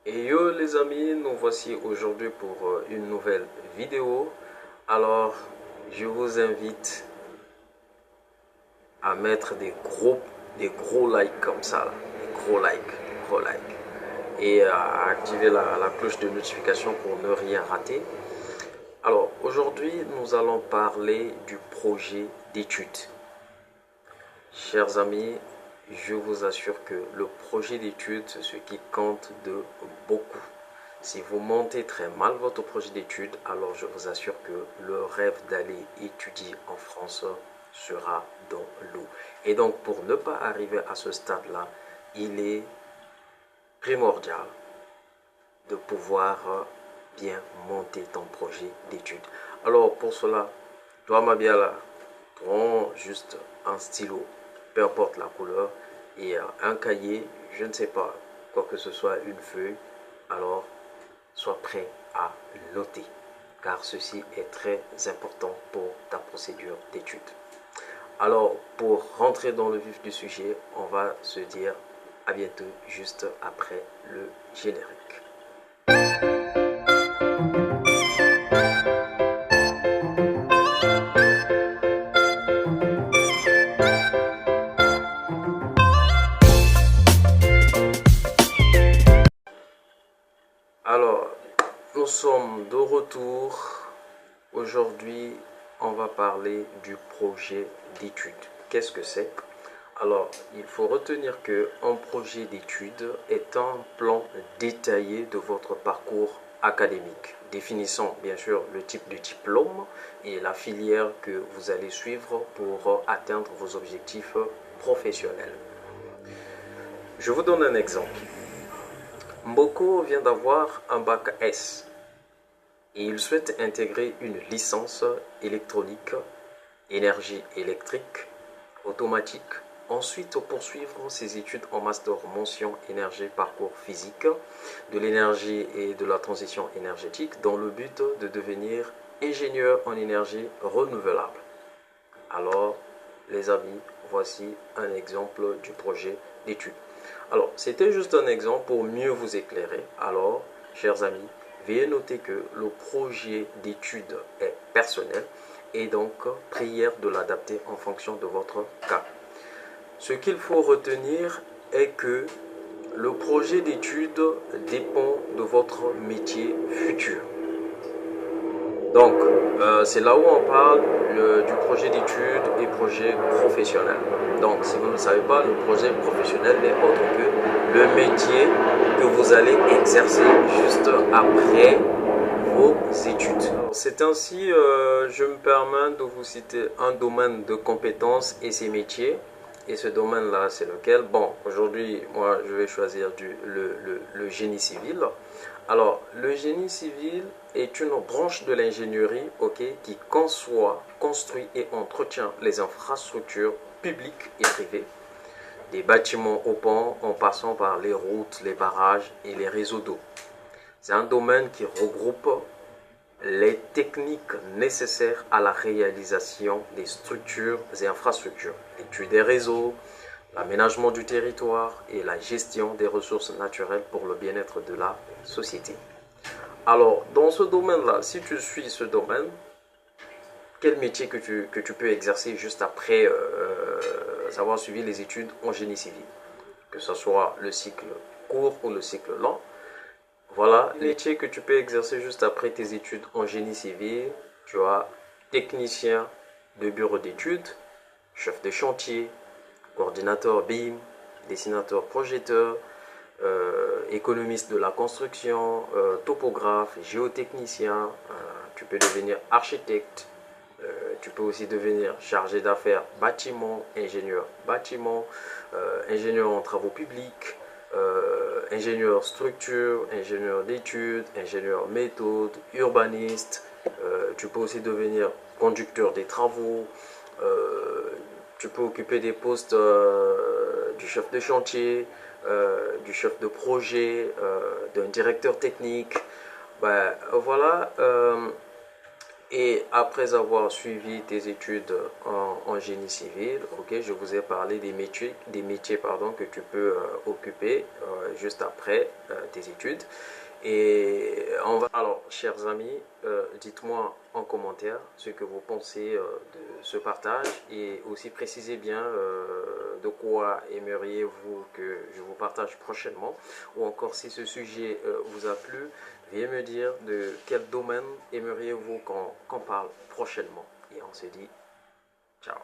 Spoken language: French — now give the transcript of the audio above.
Et yo les amis, nous voici aujourd'hui pour une nouvelle vidéo. Alors, je vous invite à mettre des gros likes comme ça, là. Des gros likes. Et à activer la cloche de notification pour ne rien rater. Alors, aujourd'hui, nous allons parler du projet d'études. Chers amis, je vous assure que le projet d'études, c'est ce qui compte de beaucoup. Si vous montez très mal votre projet d'études, alors je vous assure que le rêve d'aller étudier en France sera dans l'eau. Et donc, pour ne pas arriver à ce stade-là, il est primordial de pouvoir bien monter ton projet d'études. Alors, pour cela, toi, ma bien là, prends juste un stylo, peu importe la couleur, et un cahier, je ne sais pas, quoi que ce soit, une feuille. Alors, sois prêt à noter, car ceci est très important pour ta procédure d'étude. Alors, pour rentrer dans le vif du sujet, on va se dire à bientôt juste après le générique. Alors, nous sommes de retour. Aujourd'hui, on va parler du projet d'étude. Qu'est-ce que c'est? Alors, il faut retenir qu'un projet d'étude est un plan détaillé de votre parcours académique, définissant bien sûr le type de diplôme et la filière que vous allez suivre pour atteindre vos objectifs professionnels. Je vous donne un exemple. Mboko vient d'avoir un bac S et il souhaite intégrer une licence électronique, énergie électrique, automatique. Ensuite, poursuivre ses études en master mention énergie parcours physique, de l'énergie et de la transition énergétique dans le but de devenir ingénieur en énergie renouvelable. Alors, les amis, voici un exemple du projet d'études. Alors, c'était juste un exemple pour mieux vous éclairer. Alors, chers amis, veuillez noter que le projet d'études est personnel et donc prière de l'adapter en fonction de votre cas. Ce qu'il faut retenir est que le projet d'études dépend de votre métier futur. Donc, c'est là où on parle du projet d'études et projet professionnel. Donc, si vous ne savez pas, le projet professionnel n'est autre que le métier que vous allez exercer juste après vos études. C'est ainsi, je me permets de vous citer un domaine de compétences et ses métiers. Et ce domaine-là, c'est lequel? Bon, aujourd'hui, moi, je vais choisir le génie civil. Alors, le génie civil est une branche de l'ingénierie, qui conçoit, construit et entretient les infrastructures publiques et privées, des bâtiments au pont en passant par les routes, les barrages et les réseaux d'eau. C'est un domaine qui regroupe les techniques nécessaires à la réalisation des structures et infrastructures, l'étude des réseaux, l'aménagement du territoire et la gestion des ressources naturelles pour le bien-être de la société. Alors, dans ce domaine-là, si tu suis ce domaine, quel métier que tu peux exercer juste après avoir suivi les études en génie civil, que ce soit le cycle court ou le cycle long? Voilà, les métiers que tu peux exercer juste après tes études en génie civil. Tu as technicien de bureau d'études, chef de chantier, coordinateur BIM, dessinateur projeteur, économiste de la construction, topographe, géotechnicien. Tu peux devenir architecte. Tu peux aussi devenir chargé d'affaires bâtiment, ingénieur en travaux publics, ingénieur structure, ingénieur d'études, ingénieur méthode, urbaniste. Tu peux aussi devenir conducteur des travaux. Tu peux occuper des postes du chef de chantier, du chef de projet, d'un directeur technique. Ben, voilà. Et après avoir suivi tes études en génie civil, ok, je vous ai parlé des métiers pardon, que tu peux occuper juste après tes études. Et on va alors, chers amis, dites-moi en commentaire ce que vous pensez de ce partage et aussi précisez bien de quoi aimeriez-vous que je vous partage prochainement ou encore si ce sujet vous a plu, veuillez me dire de quel domaine aimeriez-vous qu'on parle prochainement. Et on se dit ciao.